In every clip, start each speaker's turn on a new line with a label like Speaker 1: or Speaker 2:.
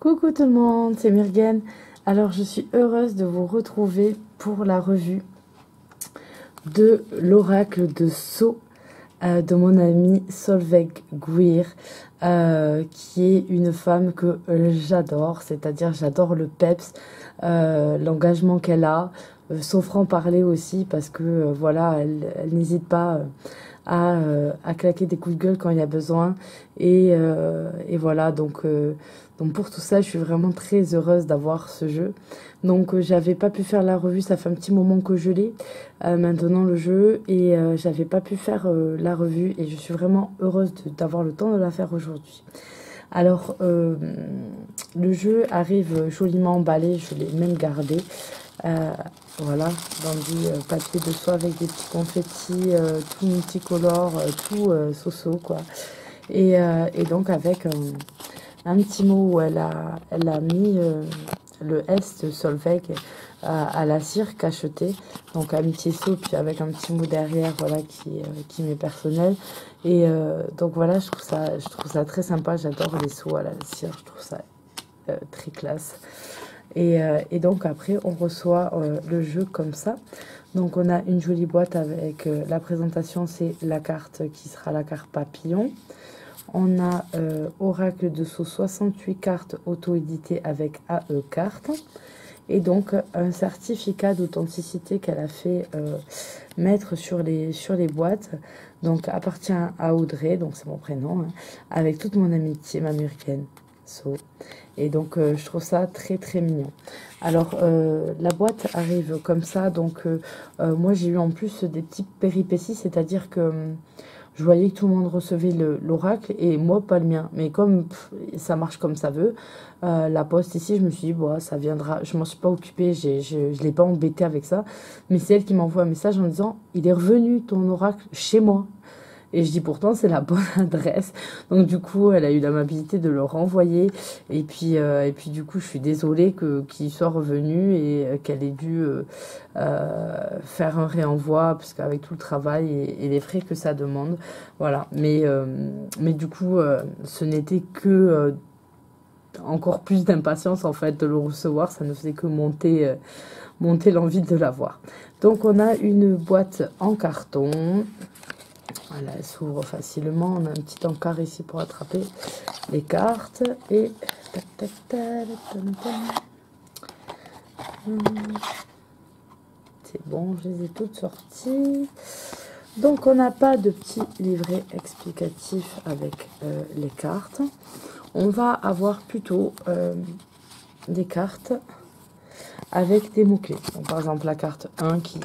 Speaker 1: Coucou tout le monde, c'est Myrgen. Alors je suis heureuse de vous retrouver pour la revue de l'oracle de Sceaux de mon amie Solveig Guir, qui est une femme que j'adore, c'est-à-dire j'adore le peps, l'engagement qu'elle a, son franc-parler aussi, parce que voilà, elle n'hésite pas à claquer des coups de gueule quand il y a besoin. Et voilà, donc pour tout ça, je suis vraiment très heureuse d'avoir ce jeu. Donc j'avais pas pu faire la revue, ça fait un petit moment que je l'ai maintenant le jeu, et j'avais pas pu faire la revue, et je suis vraiment heureuse d'avoir le temps de la faire aujourd'hui. Alors le jeu arrive joliment emballé, je l'ai même gardé. Voilà, dans du papier de soie avec des petits confettis, tout multicolore, tout so-so quoi. Et donc avec un petit mot où elle a mis le S de Solveig à la cire cachetée, donc amitié saut, puis avec un petit mot derrière, voilà, qui m'est personnel. Et donc voilà, je trouve ça très sympa, j'adore les sauts à la cire, je trouve ça très classe. Et donc après on reçoit le jeu comme ça. Donc on a une jolie boîte avec la présentation, c'est la carte qui sera la carte papillon. On a Oracle de Sceaux 68 cartes auto-éditées avec AE cartes. Et donc un certificat d'authenticité qu'elle a fait mettre sur les boîtes. Donc appartient à Audrey, donc c'est mon prénom, hein, avec toute mon amitié, ma Myrgen. Et donc je trouve ça très très mignon. Alors la boîte arrive comme ça, donc moi j'ai eu en plus des petites péripéties, c'est-à-dire que je voyais que tout le monde recevait l'oracle et moi pas le mien. Mais comme ça marche comme ça veut, la poste ici, je me suis dit, bon, ça viendra. Je m'en suis pas occupée, je l'ai pas embêtée avec ça. Mais c'est elle qui m'envoie un message en disant, il est revenu ton oracle chez moi. Et je dis pourtant c'est la bonne adresse. Donc du coup elle a eu l'amabilité de le renvoyer. Et puis du coup je suis désolée qu'il soit revenu et qu'elle ait dû faire un réenvoi, parce qu'avec tout le travail et les frais que ça demande. Voilà. Mais du coup ce n'était que encore plus d'impatience en fait de le recevoir. Ça ne faisait que monter l'envie de l'avoir. Donc on a une boîte en carton. Voilà, elle s'ouvre facilement. On a un petit encart ici pour attraper les cartes. Et tac, tac, tac, c'est bon, je les ai toutes sorties. Donc on n'a pas de petit livret explicatif avec les cartes. On va avoir plutôt des cartes avec des mots-clés. Par exemple la carte 1 qui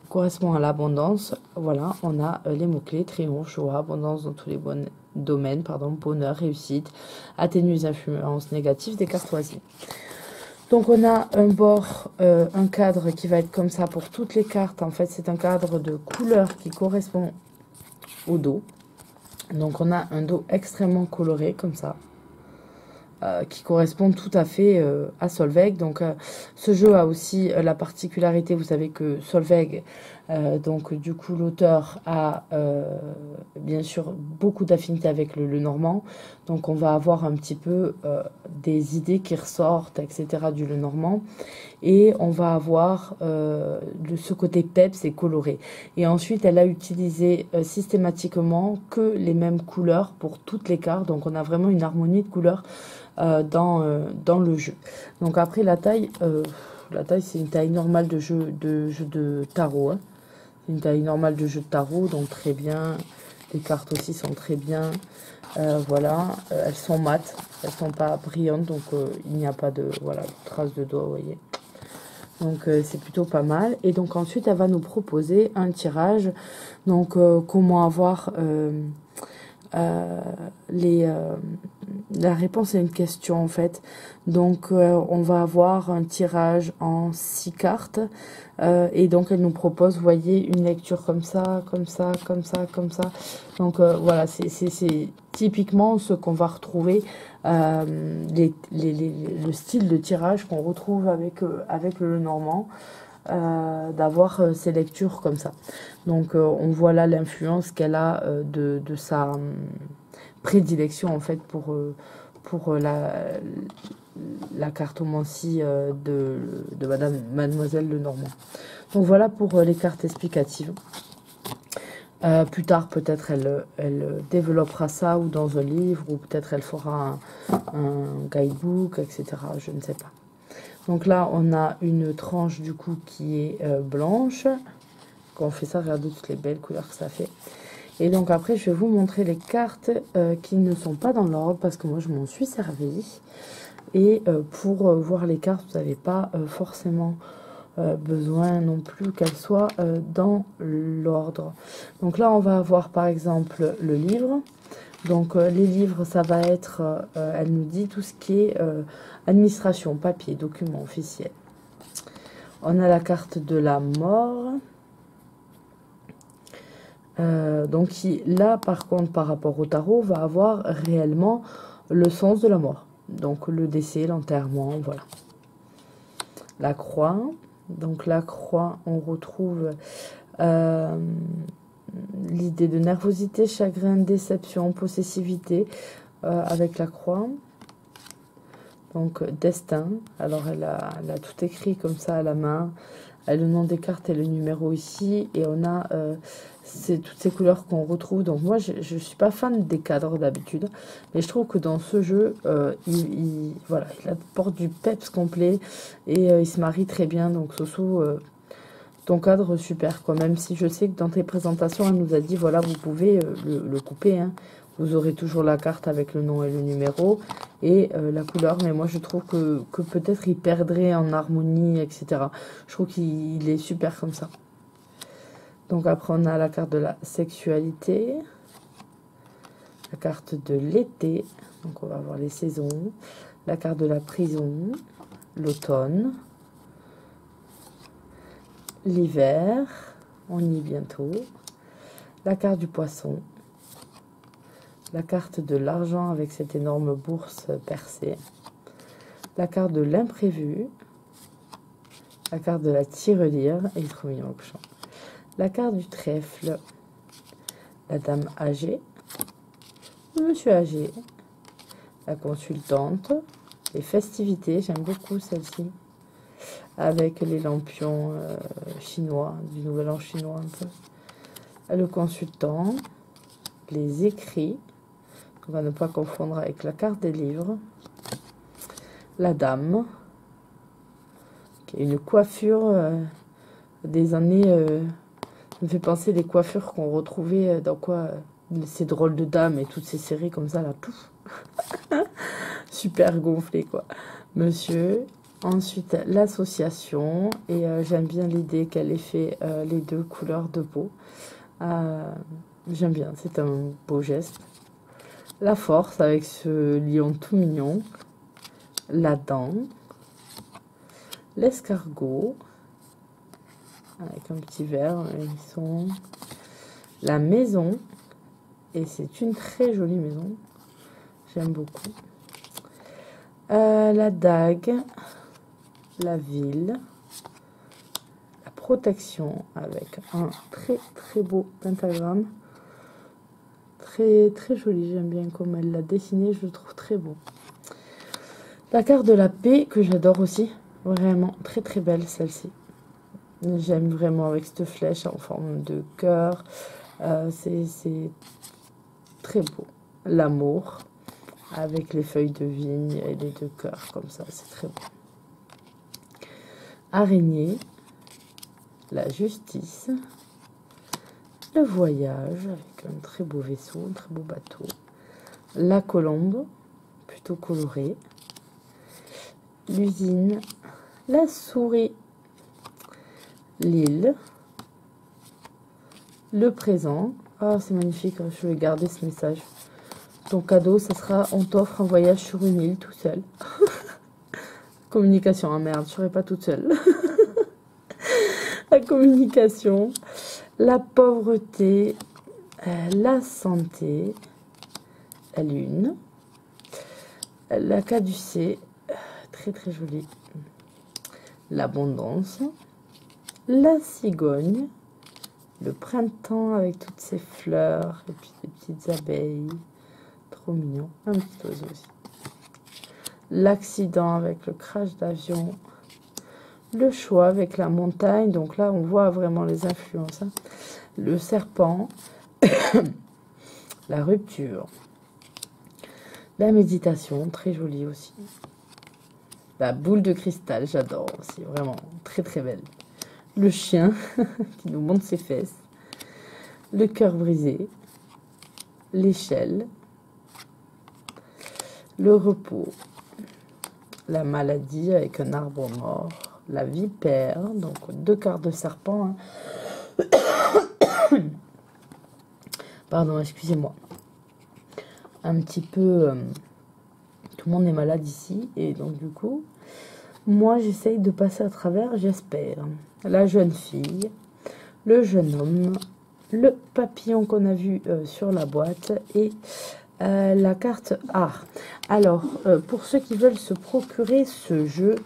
Speaker 1: correspond à l'abondance. Voilà, on a les mots-clés, triomphe, joie, abondance dans tous les bons domaines, bonheur, réussite, atténuer les influences négatives des cartes choisies. Donc on a un bord, un cadre qui va être comme ça pour toutes les cartes. En fait, c'est un cadre de couleur qui correspond au dos. Donc on a un dos extrêmement coloré comme ça. Qui correspond tout à fait à Solveig. Donc ce jeu a aussi la particularité, vous savez que Solveig, donc du coup l'auteur a bien sûr beaucoup d'affinités avec le normand. Donc on va avoir un petit peu des idées qui ressortent, etc. du le normand. Et on va avoir ce côté peps et coloré. Et ensuite, elle a utilisé systématiquement que les mêmes couleurs pour toutes les cartes. Donc on a vraiment une harmonie de couleurs dans le jeu. Donc après la taille c'est une taille normale de jeu de tarot. Hein. C'est une taille normale de jeu de tarot, donc très bien. Les cartes aussi sont très bien. Voilà, elles sont mates, elles sont pas brillantes, donc il n'y a pas de traces de doigts, vous voyez. Donc c'est plutôt pas mal. Et donc ensuite elle va nous proposer un tirage. Donc comment avoir la réponse à une question en fait. Donc on va avoir un tirage en 6 cartes et donc elle nous propose, vous voyez, une lecture comme ça, comme ça, comme ça, comme ça. Donc voilà, c'est typiquement ce qu'on va retrouver, le style de tirage qu'on retrouve avec le normand. D'avoir ces lectures comme ça. Donc on voit là l'influence qu'elle a de sa prédilection en fait pour la cartomancie de Mademoiselle Lenormand. Donc voilà pour les cartes explicatives. Plus tard, peut-être elle développera ça ou dans un livre, ou peut-être elle fera un guidebook, etc. Je ne sais pas. Donc là, on a une tranche du coup qui est blanche. Quand on fait ça, regardez toutes les belles couleurs que ça fait. Et donc après, je vais vous montrer les cartes qui ne sont pas dans l'ordre, parce que moi, je m'en suis servi. Et pour voir les cartes, vous n'avez pas forcément besoin non plus qu'elles soient dans l'ordre. Donc là, on va avoir par exemple le livre. Donc les livres, ça va être, elle nous dit tout ce qui est administration, papier, documents officiels. On a la carte de la mort. Donc qui, là, par contre, par rapport au tarot, va avoir réellement le sens de la mort. Donc le décès, l'enterrement, voilà. La croix. Donc la croix, on retrouve l'idée de nervosité, chagrin, déception, possessivité avec la croix. Donc destin. Alors elle a tout écrit comme ça à la main. Elle a le nom des cartes et le numéro ici. Et on a toutes ces couleurs qu'on retrouve. Donc moi je ne suis pas fan des cadres d'habitude. Mais je trouve que dans ce jeu, voilà, il apporte du peps complet. Et il se marie très bien. Donc Soso, ton cadre super quoi. Même si je sais que dans tes présentations, elle nous a dit voilà, vous pouvez le couper. Hein. Vous aurez toujours la carte avec le nom et le numéro et la couleur. Mais moi, je trouve que peut-être il perdrait en harmonie, etc. Je trouve qu'il est super comme ça. Donc après, on a la carte de la sexualité. La carte de l'été. Donc on va voir les saisons. La carte de la prison. L'automne. L'hiver. On y est bientôt. La carte du poisson. La carte de l'argent avec cette énorme bourse percée. La carte de l'imprévu. La carte de la tirelire. Il est trop mignon le cochon. La carte du trèfle. La dame âgée. Le monsieur âgé. La consultante. Les festivités. J'aime beaucoup celle-ci. Avec les lampions chinois. Du nouvel an chinois un peu. Le consultant. Les écrits. On va ne pas confondre avec la carte des livres. La dame. Qui a une coiffure des années... ça me fait penser des coiffures qu'on retrouvait dans quoi ces drôles de dames et toutes ces séries comme ça, là. Pouf. Super gonflé, quoi. Monsieur. Ensuite, l'association. Et j'aime bien l'idée qu'elle ait fait les deux couleurs de peau. J'aime bien, c'est un beau geste. La force avec ce lion tout mignon. La dent. L'escargot. Avec un petit verre. Ils sont... La maison. Et c'est une très jolie maison. J'aime beaucoup. La dague. La ville. La protection avec un très très beau pentagramme. Très très joli, j'aime bien comme elle l'a dessiné, je le trouve très beau. La carte de la paix que j'adore aussi, vraiment très très belle celle-ci. J'aime vraiment avec cette flèche en forme de cœur, c'est très beau. L'amour avec les feuilles de vigne et les deux cœurs comme ça, c'est très beau. Araignée, la justice. Le voyage avec un très beau vaisseau, un très beau bateau. La colombe, plutôt colorée. L'usine. La souris. L'île. Le présent. Ah, c'est magnifique, je vais garder ce message. Ton cadeau, ça sera, on t'offre un voyage sur une île tout seul. Communication, ah merde, je serai pas toute seule. La communication. La pauvreté, la santé, la lune, la caducée, très très jolie, l'abondance, la cigogne, le printemps avec toutes ses fleurs et puis des petites abeilles, trop mignon, un petit oiseau aussi. l'accident avec le crash d'avion, le choix avec la montagne, donc là on voit vraiment les influences, hein. Le serpent, la rupture, la méditation, très jolie aussi, la boule de cristal, j'adore aussi, vraiment très très belle, le chien qui nous montre ses fesses, le cœur brisé, l'échelle, le repos, la maladie avec un arbre mort, la vipère, donc 2 cartes de serpent, hein. Pardon, excusez-moi. Un petit peu... tout le monde est malade ici, et donc du coup, moi j'essaye de passer à travers, j'espère. La jeune fille, le jeune homme, le papillon qu'on a vu sur la boîte, et la carte art. Alors, pour ceux qui veulent se procurer ce jeu,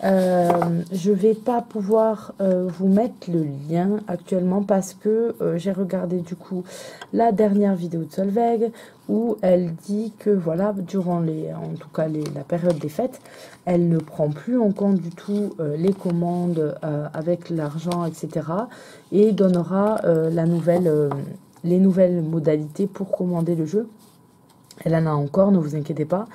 Speaker 1: je vais pas pouvoir vous mettre le lien actuellement parce que j'ai regardé du coup la dernière vidéo de Solveig où elle dit que voilà, durant en tout cas la période des fêtes, elle ne prend plus en compte du tout les commandes avec l'argent, etc. et donnera les nouvelles modalités pour commander le jeu. Elle en a encore, ne vous inquiétez pas,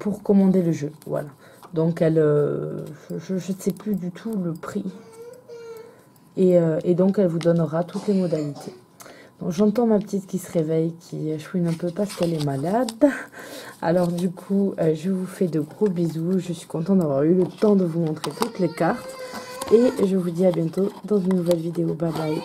Speaker 1: pour commander le jeu, voilà. Donc, je ne sais plus du tout le prix. Et donc, elle vous donnera toutes les modalités. Donc, j'entends ma petite qui se réveille, qui chouine un peu parce qu'elle est malade. Alors, du coup, je vous fais de gros bisous. Je suis contente d'avoir eu le temps de vous montrer toutes les cartes. Et je vous dis à bientôt dans une nouvelle vidéo. Bye bye.